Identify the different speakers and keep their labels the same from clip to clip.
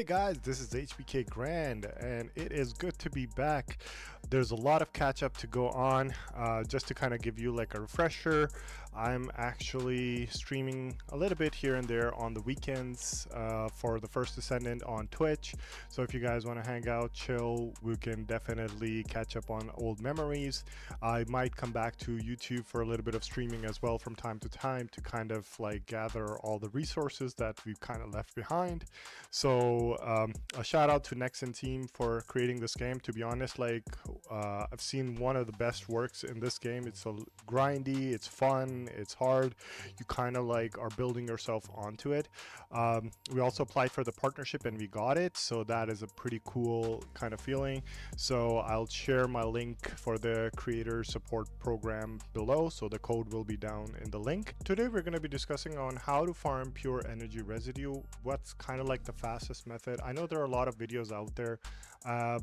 Speaker 1: Hey guys, this is Hbkgrand and it is good to be back. There's a lot of catch up to go on. Just to kind of give you like a refresher, I'm actually streaming a little bit here and there on the weekends for Thefirstdescendant on Twitch. So if you guys want to hang out, chill, we can definitely catch up on old memories. I might come back to YouTube for a little bit of streaming as well from time to time to kind of like gather all the resources that we've kind of left behind. So a shout out to Nexon team for creating this game. To be honest, like I've seen one of the best works in this game. It's so grindy, it's fun, it's hard. You kind of like are building yourself onto it. We also applied for the partnership and we got it, so that is a pretty cool kind of feeling. So I'll share my link for the creator support program below, so the code will be down in the link. Today we're going to be discussing on how to farm Pureenergyresidue, what's kind of like the fastest method. I know there are a lot of videos out there.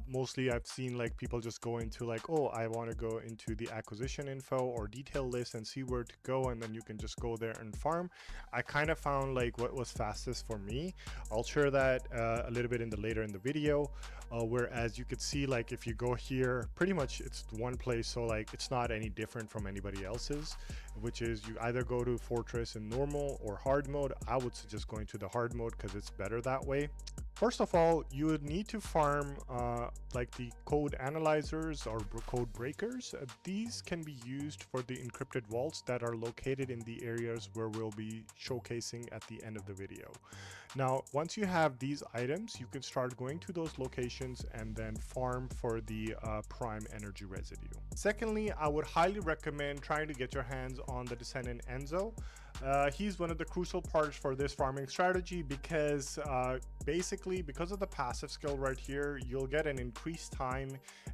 Speaker 1: Mostly I've seen like people just go into like, oh, I want to go into the acquisition info or detail list and see where to go, and then you can just go there and farm. I kind of found like what was fastest for me. I'll share that a little bit later in the video. Whereas you could see like if you go here, pretty much it's one place, so like it's not any different from anybody else's, which is you either go to fortress in normal or hard mode. I would suggest going to the hard mode because it's better that way. First of all, you would need to farm like the code analyzers or code breakers. These can be used for the encrypted vaults that are located in the areas where we'll be showcasing at the end of the video. Now, once you have these items, you can start going to those locations and then farm for the prime energy residue. Secondly, I would highly recommend trying to get your hands on the Descendant ENZO. He's one of the crucial parts for this farming strategy because basically because of the passive skill right here, you'll get an increased time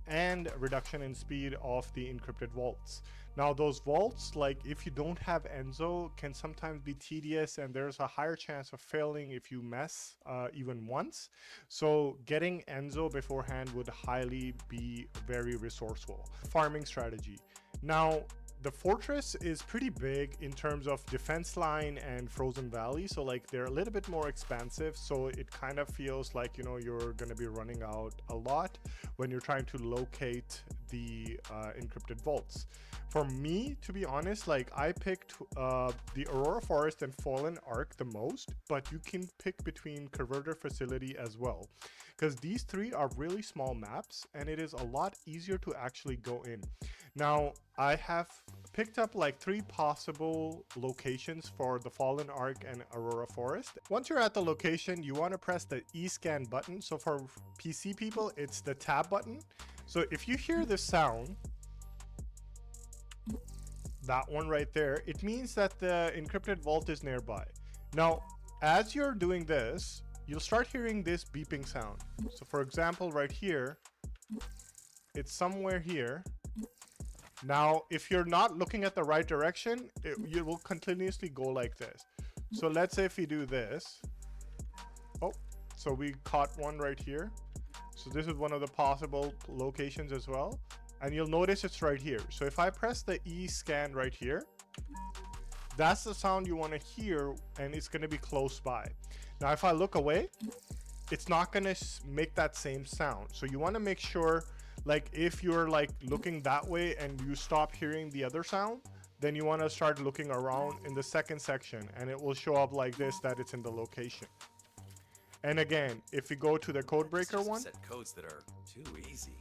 Speaker 1: and reduction in speed of the encrypted vaults. Now those vaults, like if you don't have ENZO, can sometimes be tedious and there's a higher chance of failing if you mess even once. So getting ENZO beforehand would highly be very resourceful. Farming strategy. Now the fortress is pretty big in terms of defense line and frozen valley, so like they're a little bit more expansive, so it kind of feels like, you know, you're going to be running out a lot when you're trying to locate the encrypted vaults. For me, to be honest, like I picked the Aurora Forest and Fallen Ark the most, but you can pick between Converter Facility as well, because these three are really small maps and it is a lot easier to actually go in. Now I have picked up like 3 possible locations for the Fallen Ark and Aurora Forest. Once you're at the location, you want to press the E-scan button. So for PC people, it's the tab button. So if you hear this sound, that one right there, it means that the encrypted vault is nearby. Now, as you're doing this, you'll start hearing this beeping sound. So for example, right here, it's somewhere here. Now, if you're not looking at the right direction, you will continuously go like this. So let's say if we do this. Oh, so we caught one right here. So this is one of the possible locations as well. And you'll notice it's right here. So if I press the E scan right here, that's the sound you want to hear, and it's going to be close by. Now, if I look away, it's not going to make that same sound. So you want to make sure, like if you're like looking that way and you stop hearing the other sound, then you want to start looking around in the second section and it will show up like this, that it's in the location. And again, if we go to the code breaker one,
Speaker 2: set codes that are too easy.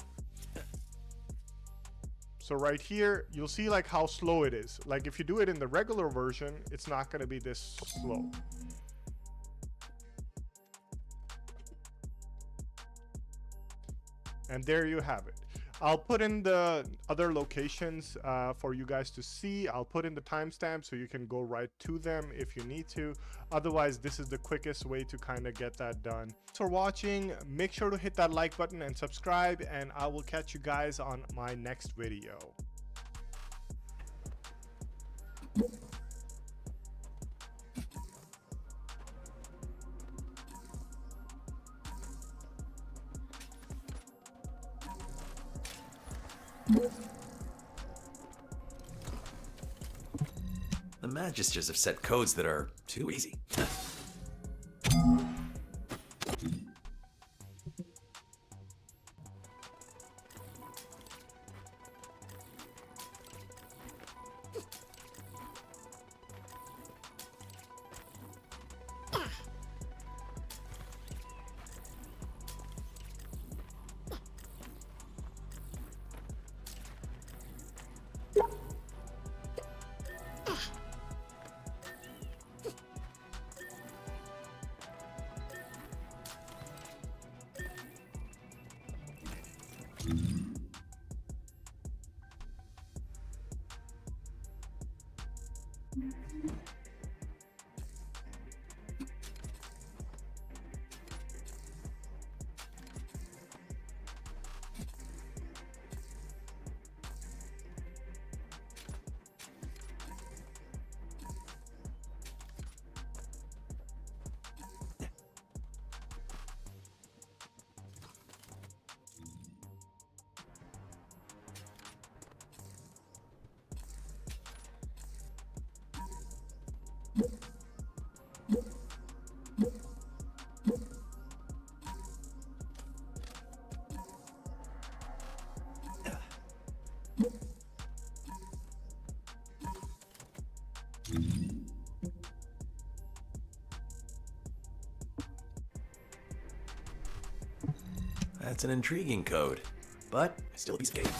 Speaker 1: so right here, you'll see like how slow it is. Like if you do it in the regular version, it's not going to be this slow. And there you have it. I'll put in the other locations for you guys to see. I'll put in the timestamp so you can go right to them if you need to. Otherwise, this is the quickest way to kind of get that done. Thanks for watching. Make sure to hit that like button and subscribe, and I will catch you guys on my next video.
Speaker 2: The Magisters have set codes that are too easy. That's an intriguing code, but still a piece of cake.